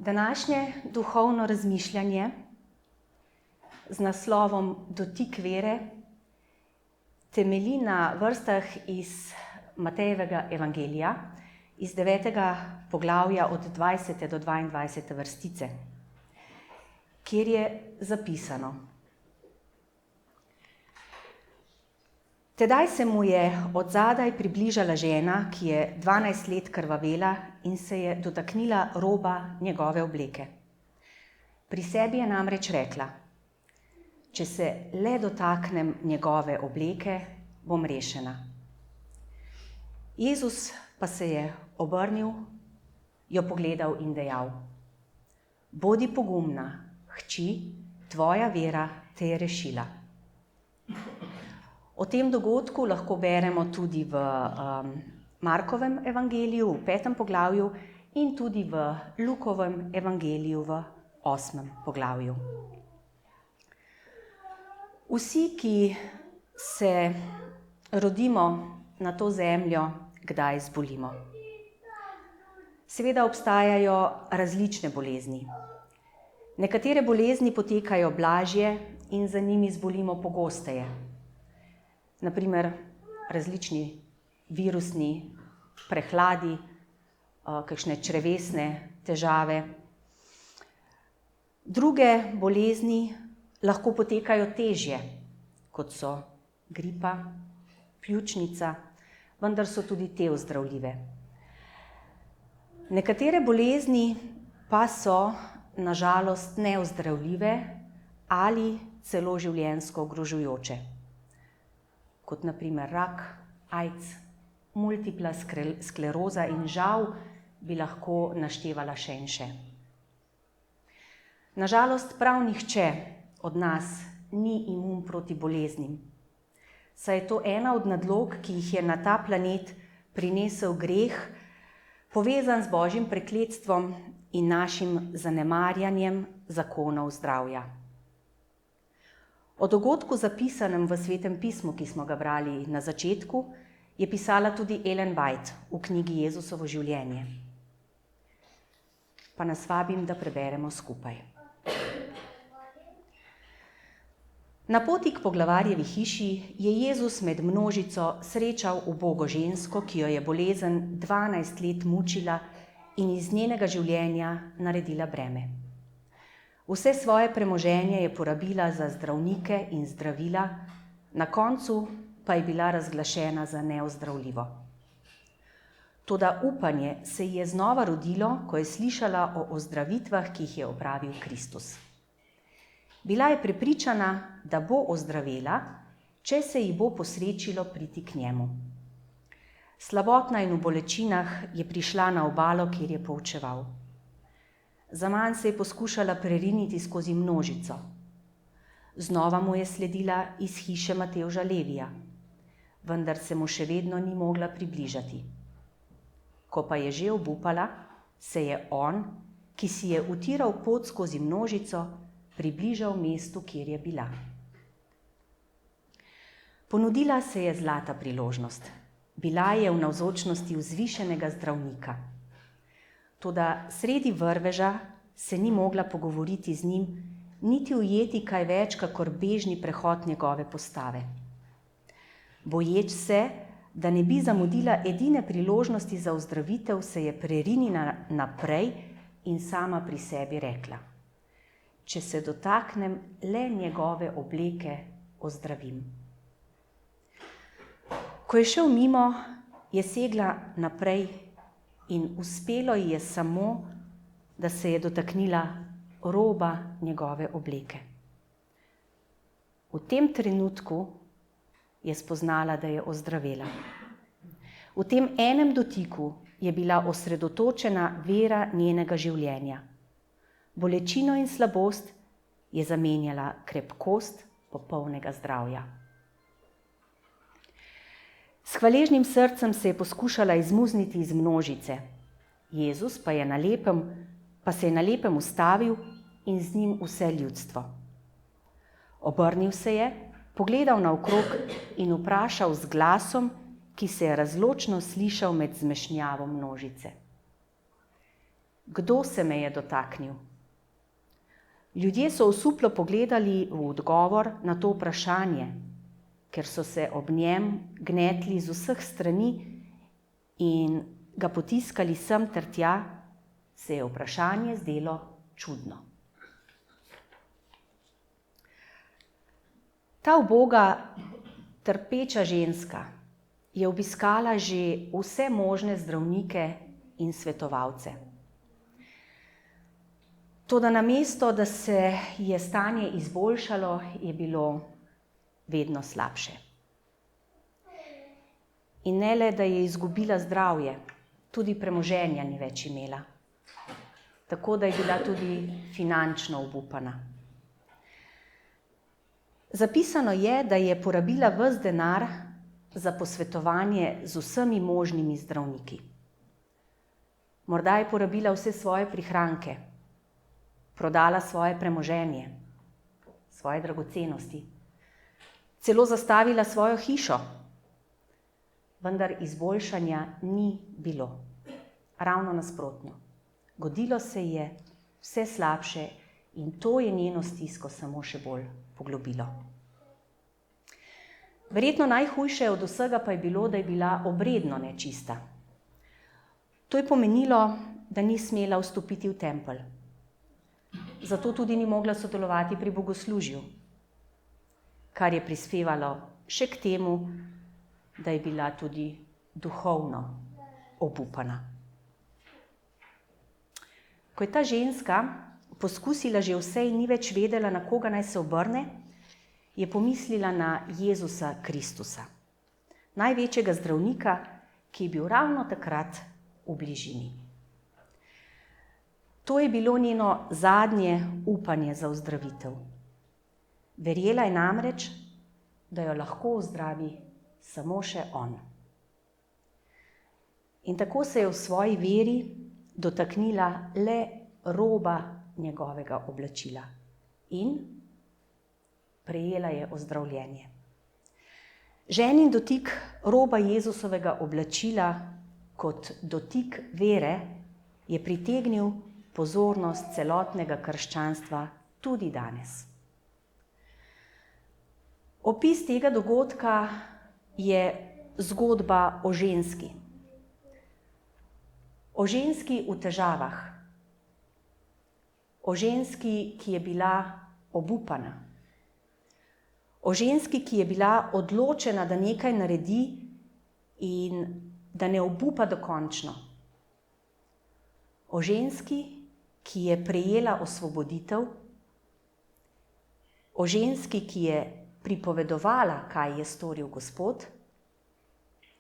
Današnje duhovno razmišljanje z naslovom Dotik vere temelji na vrstah iz Matejevega evangelija, iz 9. poglavja od 20. do 22. vrstice, kjer je zapisano: Tedaj se mu je odzadaj približala žena, ki je 12 let krvavela in se je dotaknila roba njegove obleke. Pri sebi je namreč rekla: Če se le dotaknem njegove obleke, bom rešena. Jezus pa se je obrnil, jo pogledal in dejal: Bodi pogumna, hči, tvoja vera te je rešila. O tem dogodku lahko beremo tudi v Markovem evangeliju v 5. poglavju in tudi v Lukovem evangeliju v 8. poglavju. Vsi, ki se rodimo na to zemljo, kdaj zbolimo. Seveda obstajajo različne bolezni. Nekatere bolezni potekajo blažje in za njimi zbolimo pogosteje. Naprimer, različni virusni prehladi, kakšne črevesne težave. Druge bolezni lahko potekajo težje, kot so gripa, pljučnica, vendar so tudi te ozdravljive. Nekatere bolezni pa so na žalost neozdravljive ali celo življenjsko ogrožujoče, kot naprimer rak, AIDS, multipla skleroza in žal bi lahko naštevala še in še. Na žalost prav nihče od nas ni imun proti boleznim, saj je to ena od nadlog, ki jih je na ta planet prinesel greh, povezan z Božjim prekletstvom in našim zanemarjanjem zakonov zdravja. O dogodku zapisanem v Svetem pismu, ki smo ga brali na začetku, je pisala tudi Ellen White v knjigi Jezusovo življenje. Pa nas vabim, da preberemo skupaj. Na poti k poglavarjevi hiši je Jezus med množico srečal ubogo žensko, ki jo je bolezen 12 let mučila in iz njenega življenja naredila breme. Vse svoje premoženje je porabila za zdravnike in zdravila, na koncu pa je bila razglašena za neozdravljivo. Toda upanje se ji je znova rodilo, ko je slišala o ozdravitvah, ki jih je opravil Kristus. Bila je prepričana, da bo ozdravela, če se ji bo posrečilo priti k njemu. Slabotna in v bolečinah je prišla na obalo, kjer je poučeval. Zaman se je poskušala preriniti skozi množico. Znova mu je sledila iz hiše Matevža Levija, vendar se mu še vedno ni mogla približati. Ko pa je že obupala, se je on, ki si je utiral pot skozi množico, približal mestu, kjer je bila. Ponudila se je zlata priložnost. Bila je v navzočnosti vzvišenega zdravnika. Toda sredi vrveža se ni mogla pogovoriti z njim, niti ujeti kaj več, kakor bežni prehod njegove postave. Boječ se, da ne bi zamudila edine priložnosti za ozdravitev, se je prerinila naprej in sama pri sebi rekla: Če se dotaknem le njegove obleke, ozdravim. Ko je šel mimo, je segla naprej in uspelo ji je samo, da se je dotaknila roba njegove obleke. V tem trenutku je spoznala, da je ozdravela. V tem enem dotiku je bila osredotočena vera njenega življenja. Bolečino in slabost je zamenjala krepkost popolnega zdravja. S hvaležnim srcem se je poskušala izmuzniti iz množice. Jezus pa se je na lepem ustavil in z njim vse ljudstvo. Obrnil se je, pogledal naokrog in vprašal z glasom, ki se je razločno slišal med zmešnjavo množice: Kdo se me je dotaknil? Ljudje so osuplo pogledali v odgovor na to vprašanje, ker so se ob njem gnetli z vseh strani in ga potiskali sem ter tja, se je vprašanje zdelo čudno. Ta uboga, trpeča ženska je obiskala že vse možne zdravnike in svetovalce. Toda namesto, da se je stanje izboljšalo, je bilo vedno slabše. In ne le, da je izgubila zdravje, tudi premoženja ni več imela. Tako da je bila tudi finančno obupana. Zapisano je, da je porabila ves denar za posvetovanje z vsemi možnimi zdravniki. Morda je porabila vse svoje prihranke, prodala svoje premoženje, svoje dragocenosti, celo zastavila svojo hišo, vendar izboljšanja ni bilo. Ravno nasprotno. Godilo se je vse slabše in to je njeno stisko samo še bolj poglobilo. Verjetno najhujše od vsega pa je bilo, da je bila obredno nečista. To je pomenilo, da ni smela vstopiti v tempelj. Zato tudi ni mogla sodelovati pri bogoslužju, kar je prispevalo še k temu, da je bila tudi duhovno obupana. Ko je ta ženska poskusila že vse in ni več vedela, na koga naj se obrne, je pomislila na Jezusa Kristusa, največjega zdravnika, ki je bil ravno takrat v bližini. To je bilo njeno zadnje upanje za ozdravitev. Verjela je namreč, da jo lahko ozdravi samo še on. In tako se je v svoji veri dotaknila le roba njegovega oblačila in prejela je ozdravljenje. Ženin dotik roba Jezusovega oblačila kot dotik vere je pritegnil pozornost celotnega krščanstva tudi danes. Opis tega dogodka je zgodba o ženski. O ženski v težavah. O ženski, ki je bila obupana. O ženski, ki je bila odločena, da nekaj naredi in da ne obupa dokončno. O ženski, ki je prejela osvoboditev. O ženski, ki je pripovedovala, kaj je storil Gospod.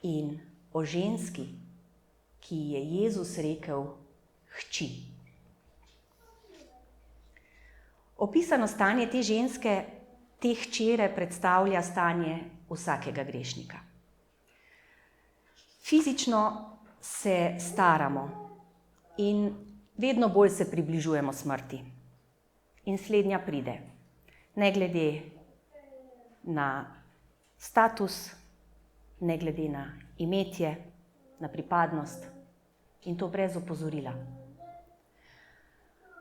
In o ženski, ki je Jezus rekel, hči. Opisano stanje te ženske, te hčere predstavlja stanje vsakega grešnika. Fizično se staramo in vedno bolj se približujemo smrti. In slednja pride, ne glede na status, ne glede na imetje, na pripadnost in to brez opozorila.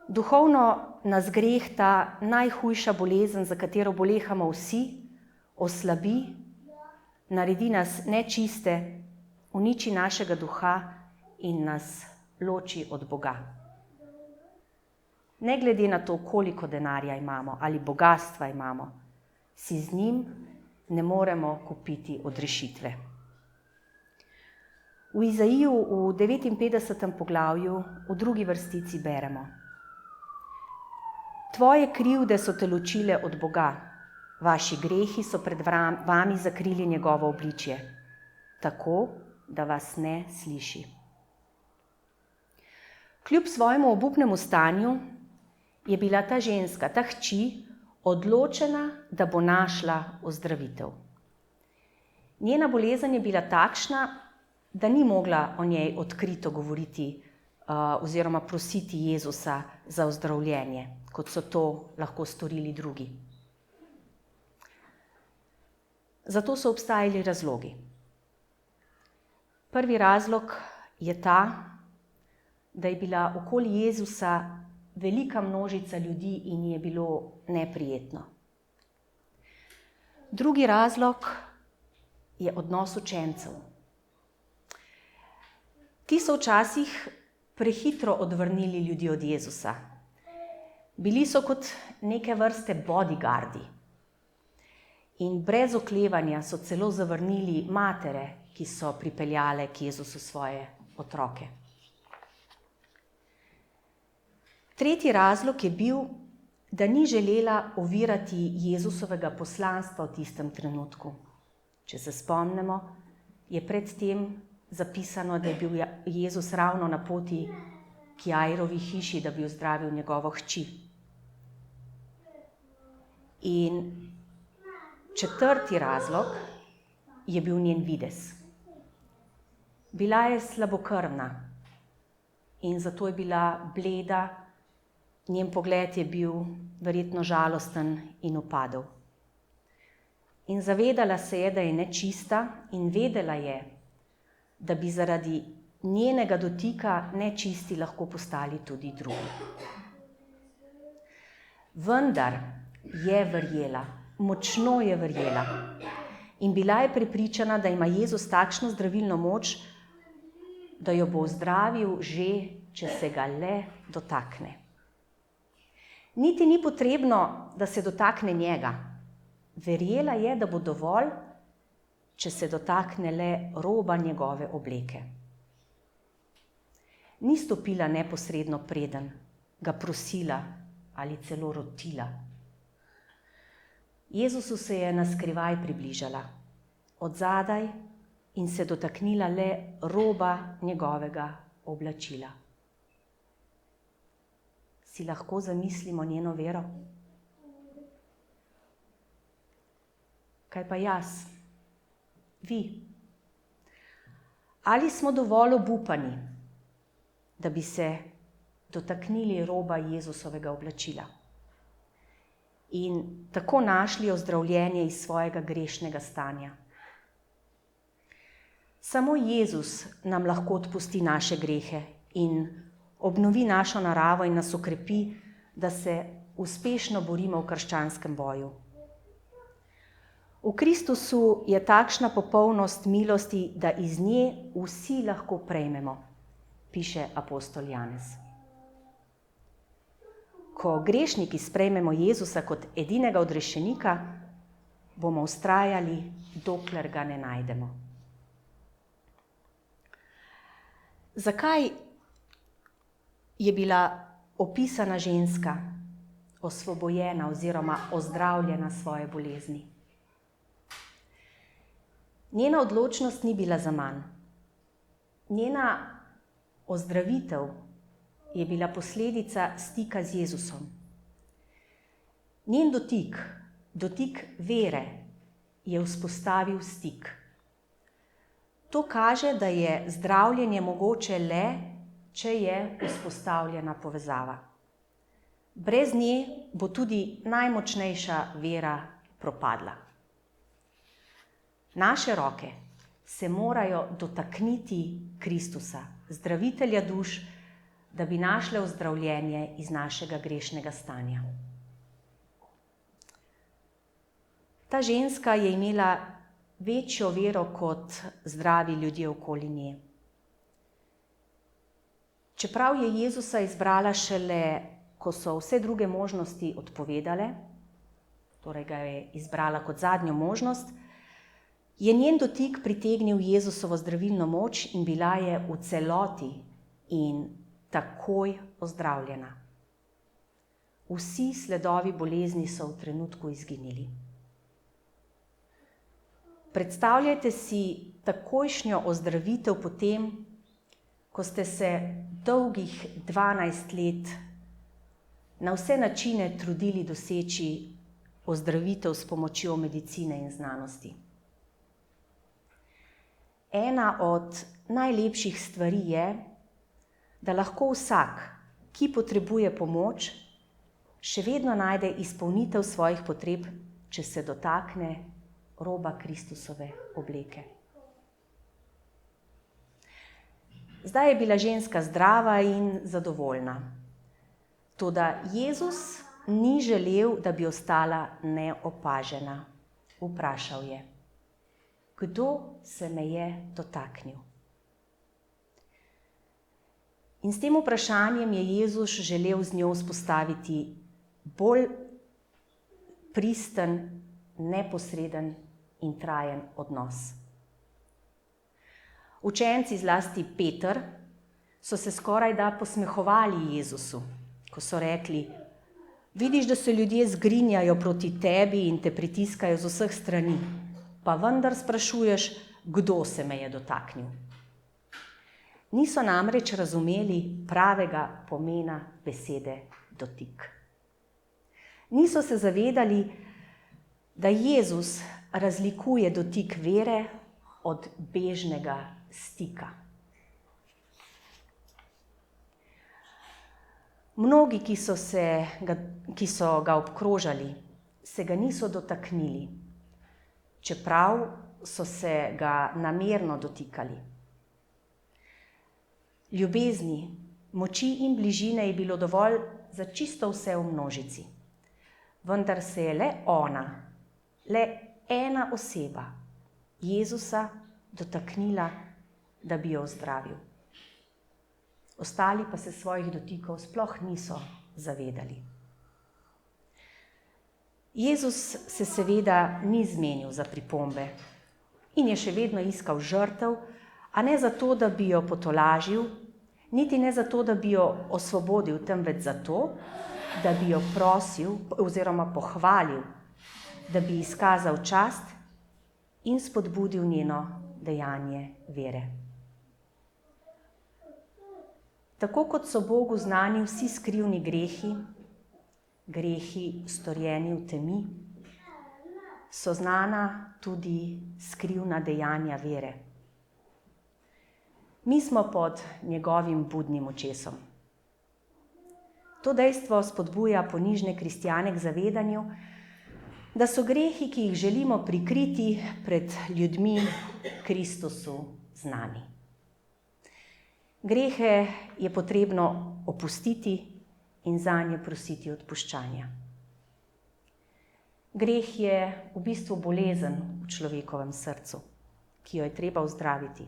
Duhovno nas greh, ta najhujša bolezen, za katero bolehamo vsi, oslabi, naredi nas nečiste, uniči našega duha in nas loči od Boga. Ne glede na to, koliko denarja imamo ali bogastva imamo, si z njim ne moremo kupiti odrešitve. V Izaiju v 59. poglavju v 2. vrstici beremo: Tvoje krivde so te ločile od Boga, vaši grehi so pred vami zakrili njegovo obličje, tako, da vas ne sliši. Kljub svojemu obupnemu stanju je bila ta ženska, ta hči, odločena, da bo našla ozdravitev. Njena bolezen je bila takšna, da ni mogla o njej odkrito govoriti oziroma prositi Jezusa za ozdravljenje, kot so to lahko storili drugi. Zato so obstajali razlogi. Prvi razlog je ta, da je bila okoli Jezusa velika množica ljudi in ji je bilo neprijetno. Drugi razlog je odnos učencev. Ti so včasih prehitro odvrnili ljudi od Jezusa. Bili so kot neke vrste bodyguardi in brez oklevanja so celo zavrnili matere, ki so pripeljale k Jezusu svoje otroke. Tretji razlog je bil, da ni želela ovirati Jezusovega poslanstva v tistem trenutku. Če se spomnimo, je predtem zapisano, da je bil Jezus ravno na poti k Jairovi hiši, da bi ozdravil njegovo hči. In četrti razlog je bil njen videz. Bila je slabokrvna in zato je bila bleda, njen pogled je bil verjetno žalosten in upadel. In zavedala se je, da je nečista in vedela je, da bi zaradi njenega dotika nečisti lahko postali tudi drugi. Vendar je verjela, močno je verjela in bila je prepričana, da ima Jezus takšno zdravilno moč, da jo bo ozdravil že, če se ga le dotakne. Niti ni potrebno, da se dotakne njega. Verjela je, da bo dovolj, če se dotakne le roba njegove obleke. Ni stopila neposredno preden, ga prosila ali celo rotila. Jezusu se je naskrivaj približala, od zadaj in se dotaknila le roba njegovega oblačila. Si lahko zamislimo njeno vero? Kaj pa jaz? Vi? Ali smo dovolj obupani, da bi se dotaknili roba Jezusovega oblačila in tako našli ozdravljenje iz svojega grešnega stanja? Samo Jezus nam lahko odpusti naše grehe in obnovi našo naravo in nas okrepi, da se uspešno borimo v krščanskem boju. V Kristusu je takšna popolnost milosti, da iz nje vsi lahko prejmemo, piše apostol Janez. Ko grešniki sprejmemo Jezusa kot edinega odrešenika, bomo vztrajali, dokler ga ne najdemo. Zakaj je bila opisana ženska osvobojena oziroma ozdravljena svoje bolezni? Njena odločnost ni bila zaman. Njena ozdravitev je bila posledica stika z Jezusom. Njen dotik vere, je vzpostavil stik. To kaže, da je zdravljenje mogoče le, če je vzpostavljena povezava. Brez nje bo tudi najmočnejša vera propadla. Naše roke se morajo dotakniti Kristusa, zdravitelja duš, da bi našle ozdravljenje iz našega grešnega stanja. Ta ženska je imela večjo vero kot zdravi ljudje okoli nje. Čeprav je Jezusa izbrala šele, ko so vse druge možnosti odpovedale, torej ga je izbrala kot zadnjo možnost, je njen dotik pritegnil Jezusovo zdravilno moč in bila je v celoti in takoj ozdravljena. Vsi sledovi bolezni so v trenutku izginili. Predstavljajte si takojšnjo ozdravitev potem, ko ste se dolgih 12 let na vse načine trudili doseči ozdravitev s pomočjo medicine in znanosti. Ena od najlepših stvari je, da lahko vsak, ki potrebuje pomoč, še vedno najde izpolnitev svojih potreb, če se dotakne roba Kristusove obleke. Zdaj je bila ženska zdrava in zadovoljna. Toda Jezus ni želel, da bi ostala neopažena. Vprašal je: kdo se me je dotaknil? In s tem vprašanjem je Jezus želel z njo vzpostaviti bolj pristen, neposreden in trajen odnos. Učenci, zlasti Peter, so se skorajda posmehovali Jezusu, ko so rekli: vidiš, da se ljudje zgrinjajo proti tebi in te pritiskajo z vseh strani, pa vendar sprašuješ, kdo se me je dotaknil. Niso namreč razumeli pravega pomena besede dotik. Niso se zavedali, da Jezus razlikuje dotik vere od bežnega stika. Mnogi, ki so ga obkrožali, se ga niso dotaknili, čeprav so se ga namerno dotikali. Ljubezni, moči in bližine je bilo dovolj za čisto vse v množici, vendar se je le ona, le ena oseba Jezusa dotaknila, da bi jo ozdravil. Ostali pa se svojih dotikov sploh niso zavedali. Jezus se seveda ni zmenil za pripombe in je še vedno iskal žrtev, a ne zato, da bi jo potolažil, niti ne zato, da bi jo osvobodil, temveč zato, da bi jo prosil oziroma pohvalil, da bi izkazal čast in spodbudil njeno dejanje vere. Tako kot so Bogu znani vsi skrivni grehi, grehi storjeni v temi, so znana tudi skrivna dejanja vere. Mi smo pod njegovim budnim očesom. To dejstvo spodbuja ponižne kristjane k zavedanju, da so grehi, ki jih želimo prikriti pred ljudmi, Kristusu znani. Grehe je potrebno opustiti in zanje prositi odpuščanja. Greh je v bistvu bolezen v človekovem srcu, ki jo je treba ozdraviti.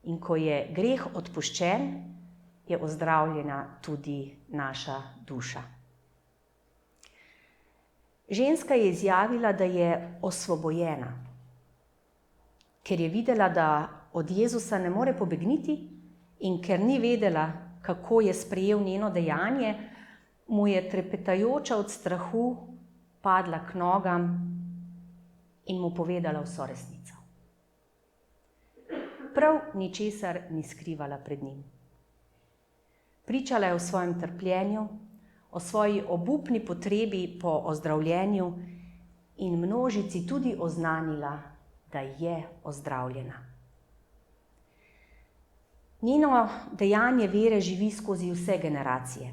In ko je greh odpuščen, je ozdravljena tudi naša duša. Ženska je izjavila, da je osvobojena, ker je videla, da od Jezusa ne more pobegniti in ker ni vedela, kako je sprejel njeno dejanje, mu je trepetajoča od strahu padla k nogam in mu povedala vso resnico. Prav ničesar ni skrivala pred njim. Pričala je o svojem trpljenju, o svoji obupni potrebi po ozdravljenju in množici tudi oznanila, da je ozdravljena. Njeno dejanje vere živi skozi vse generacije.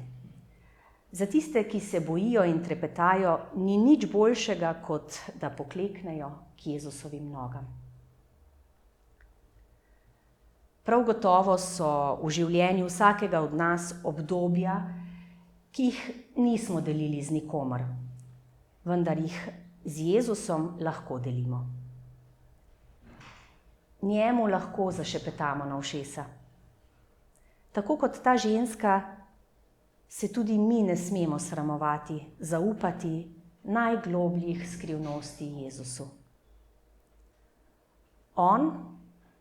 Za tiste, ki se bojijo in trepetajo, ni nič boljšega, kot da pokleknejo k Jezusovim nogam. Prav gotovo so v življenju vsakega od nas obdobja, ki jih nismo delili z nikomer, vendar jih z Jezusom lahko delimo. Njemu lahko zašepetamo na ušesa. Tako kot ta ženska, se tudi mi ne smemo sramovati, zaupati najglobljih skrivnosti Jezusu. On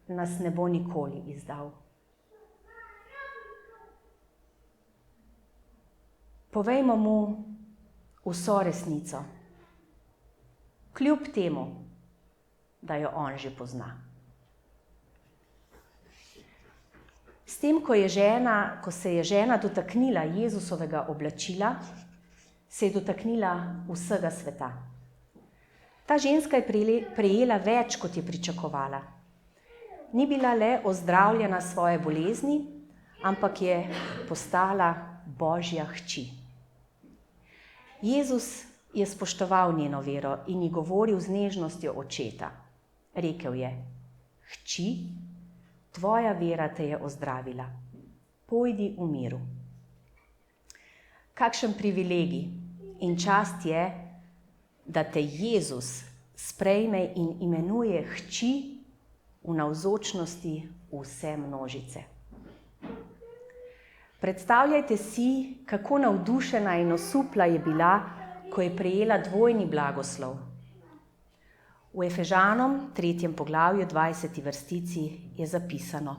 nas ne bo nikoli izdal. Povejmo mu vso resnico, kljub temu, da jo on že pozna. S tem, ko se je žena dotaknila Jezusovega oblačila, se je dotaknila vsega sveta. Ta ženska je prejela več, kot je pričakovala. Ni bila le ozdravljena svoje bolezni, ampak je postala Božja hči. Jezus je spoštoval njeno vero in ji govoril z nežnostjo očeta. Rekel je: hči, tvoja vera te je ozdravila. Pojdi v miru. Kakšen privilegij in čast je, da te Jezus sprejme in imenuje hči v navzočnosti vse množice. Predstavljajte si, kako navdušena in osupla je bila, ko je prejela dvojni blagoslov. V Efežanom 3. poglavju 20. vrstici je zapisano: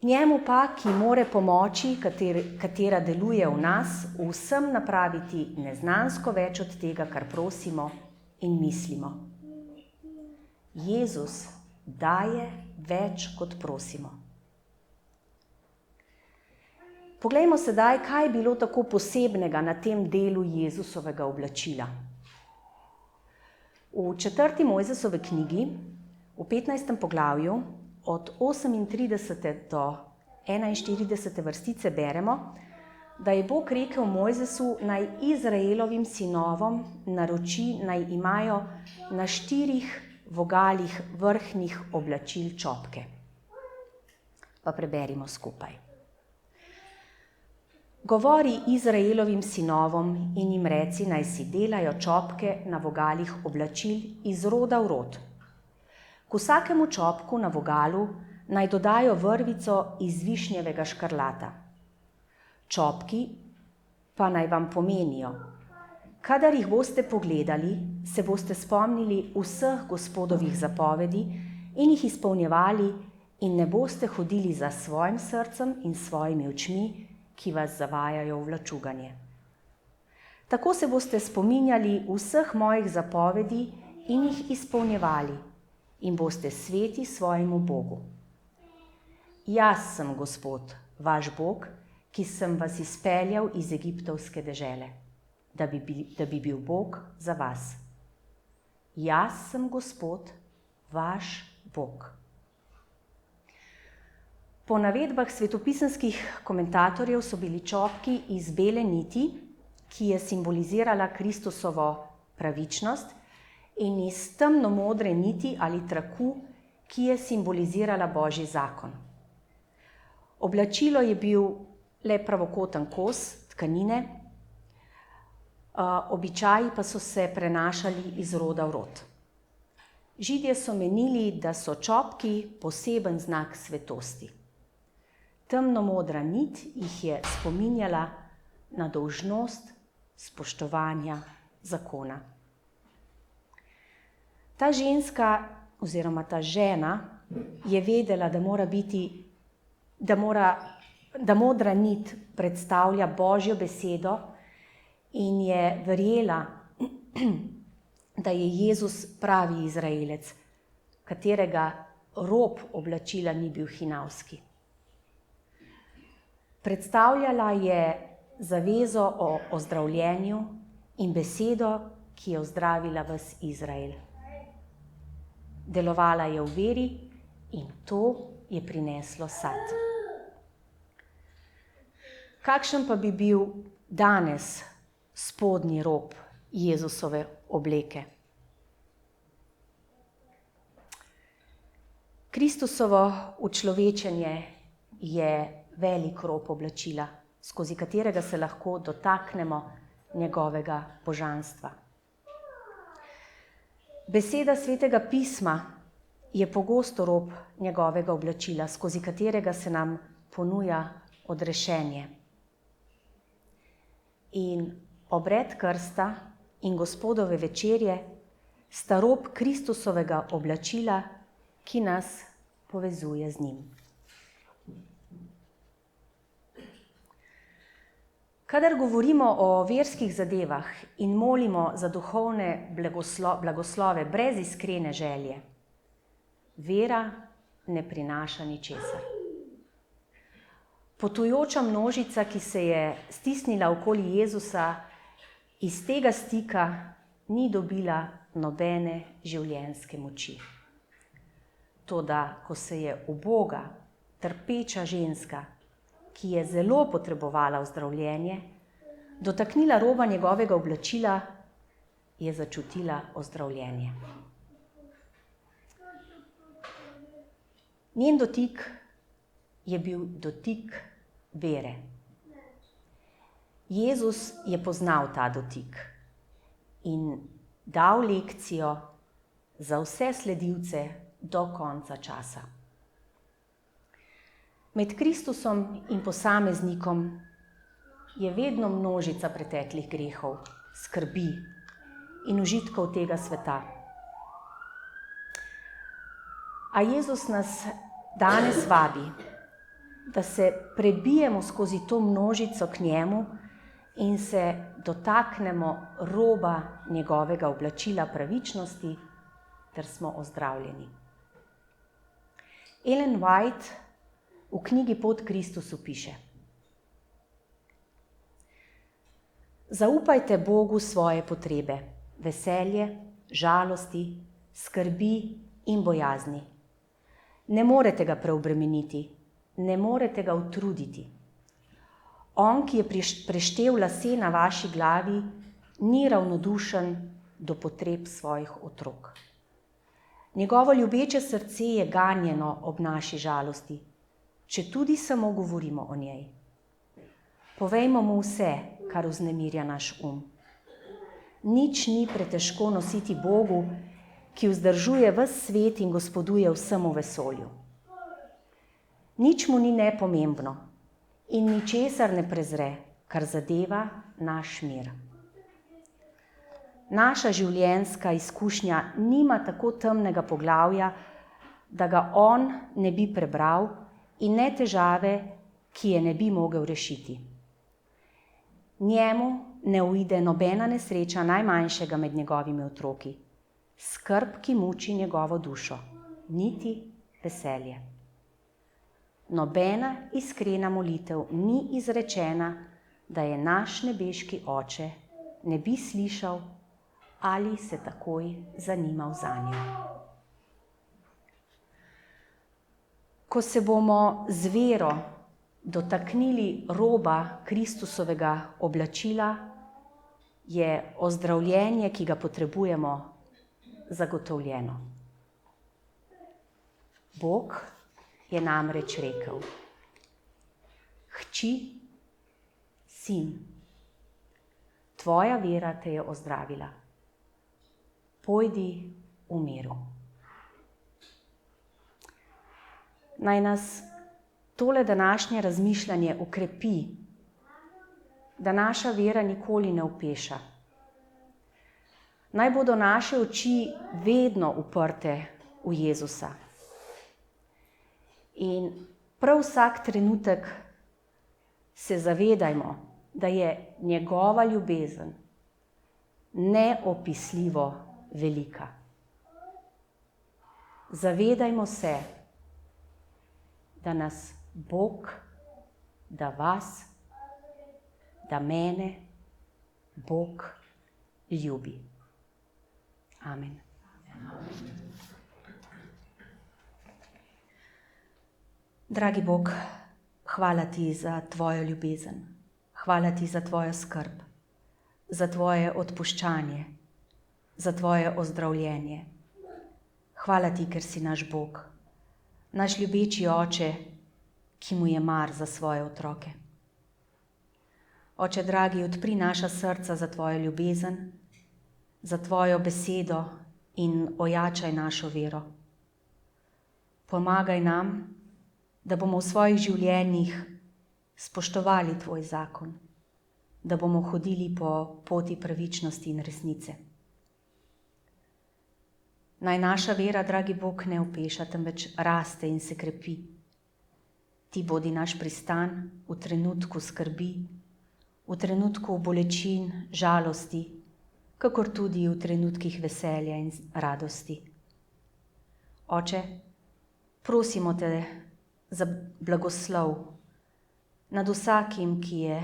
Njemu pa, ki more pomoči, katera deluje v nas, vsem napraviti neznansko več od tega, kar prosimo in mislimo. Jezus daje več, kot prosimo. Poglejmo sedaj, kaj je bilo tako posebnega na tem delu Jezusovega oblačila. V 4. Mojzesovi knjigi, v 15. poglavju, od 38. do 41. vrstice beremo, da je Bog rekel Mojzesu, naj Izraelovim sinovom naroči, naj imajo na 4 vogalih vrhnjih oblačil čopke. Pa preberimo skupaj. Govori Izraelovim sinovom in jim reci, naj si delajo čopke na vogalih oblačil iz roda v rod. K vsakemu čopku na vogalu naj dodajo vrvico iz višnjevega škrlata. Čopki pa naj vam pomenijo: kadar jih boste pogledali, se boste spomnili vseh Gospodovih zapovedi in jih izpolnjevali in ne boste hodili za svojim srcem in svojimi očmi, ki vas zavajajo v vlačuganje. Tako se boste spominjali vseh mojih zapovedi in jih izpolnjevali in boste sveti svojemu Bogu. Jaz sem Gospod, vaš Bog, ki sem vas izpeljal iz egiptovske dežele, da bi bil Bog za vas. Jaz sem Gospod, vaš Bog. Po navedbah svetopisemskih komentatorjev so bili čopki iz bele niti, ki je simbolizirala Kristusovo pravičnost, in iz temnomodre niti ali traku, ki je simbolizirala Božji zakon. Oblačilo je bil le pravokoten kos tkanine, običaji pa so se prenašali iz roda v rod. Židje so menili, da so čopki poseben znak svetosti. Temnomodra nit jih je spominjala na dolžnost spoštovanja zakona. Ta ženska oziroma ta žena je vedela, da modra nit predstavlja Božjo besedo in je verjela, da je Jezus pravi Izraelec, katerega rob oblačila ni bil hinavski. Predstavljala je zavezo o ozdravljenju in besedo, ki je ozdravila ves Izrael. Delovala je v veri in to je prineslo sad. Kakšen pa bi bil danes spodnji rob Jezusove obleke? Kristusovo učlovečenje je velik rob oblačila, skozi katerega se lahko dotaknemo njegovega božanstva. Beseda Svetega pisma je pogosto rob njegovega oblačila, skozi katerega se nam ponuja odrešenje. In obred krsta in Gospodove večerje sta rob Kristusovega oblačila, ki nas povezuje z njim. Kadar govorimo o verskih zadevah in molimo za duhovne blagoslove brez iskrene želje, vera ne prinaša ničesar. Potujoča množica, ki se je stisnila okoli Jezusa, iz tega stika ni dobila nobene življenjske moči. Toda, ko se je uboga, trpeča ženska, ki je zelo potrebovala ozdravljenje, dotaknila roba njegovega oblačila, je začutila ozdravljenje. Njen dotik je bil dotik vere. Jezus je poznal ta dotik in dal lekcijo za vse sledilce do konca časa. Med Kristusom in posameznikom je vedno množica preteklih grehov, skrbi in užitkov tega sveta. A Jezus nas danes vabi, da se prebijemo skozi to množico k njemu in se dotaknemo roba njegovega oblačila pravičnosti, ter smo ozdravljeni. Ellen White v knjigi Pot Kristusu piše: Zaupajte Bogu svoje potrebe, veselje, žalosti, skrbi in bojazni. Ne morete ga preobremeniti, ne morete ga utruditi. On, ki je preštel lase na vaši glavi, ni ravnodušen do potreb svojih otrok. Njegovo ljubeče srce je ganjeno ob naši žalosti, če tudi samo govorimo o njej. Povejmo mu vse, kar vznemirja naš Nič ni pretežko nositi Bogu, ki vzdržuje ves svet in gospoduje vsemu vesolju. Nič mu ni nepomembno in ničesar ne prezre, kar zadeva naš mir. Naša življenjska izkušnja nima tako temnega poglavja, da ga on ne bi prebral, in ne težave, ki je ne bi mogel rešiti. Njemu ne uide nobena nesreča najmanjšega med njegovimi otroki, skrb, ki muči njegovo dušo, niti veselje. Nobena iskrena molitev ni izrečena, da je naš nebeški Oče ne bi slišal ali se takoj zanimal zanjo. Ko se bomo z vero dotaknili roba Kristusovega oblačila, je ozdravljenje, ki ga potrebujemo, zagotovljeno. Bog je namreč rekel: Hči, sin, tvoja vera te je ozdravila. Pojdi v miru. Naj nas tole današnje razmišljanje okrepi, da naša vera nikoli ne opeša. Naj bodo naše oči vedno uprte v Jezusa. In prav vsak trenutek se zavedajmo, da je njegova ljubezen neopisljivo velika. Zavedajmo se, da nas Bog, da vas, da mene Bog ljubi. Amen. Dragi Bog, hvala ti za tvojo ljubezen, hvala ti za tvojo skrb, za tvoje odpuščanje, za tvoje ozdravljenje. Hvala ti, ker si naš Bog, naš ljubeči Oče, ki mu je mar za svoje otroke. Oče dragi, odpri naša srca za tvojo ljubezen, za tvojo besedo in ojačaj našo vero. Pomagaj nam, da bomo v svojih življenjih spoštovali tvoj zakon, da bomo hodili po poti pravičnosti in resnice. Naj naša vera, dragi Bog, ne opeša, temveč raste in se krepi. Ti bodi naš pristan v trenutku skrbi, v trenutku bolečin, žalosti, kakor tudi v trenutkih veselja in radosti. Oče, prosimo te za blagoslov nad vsakim, ki je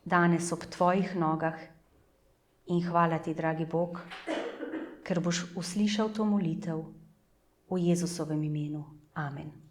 danes ob tvojih nogah, in hvala ti, dragi Bog, ker boš uslišal to molitev v Jezusovem imenu. Amen.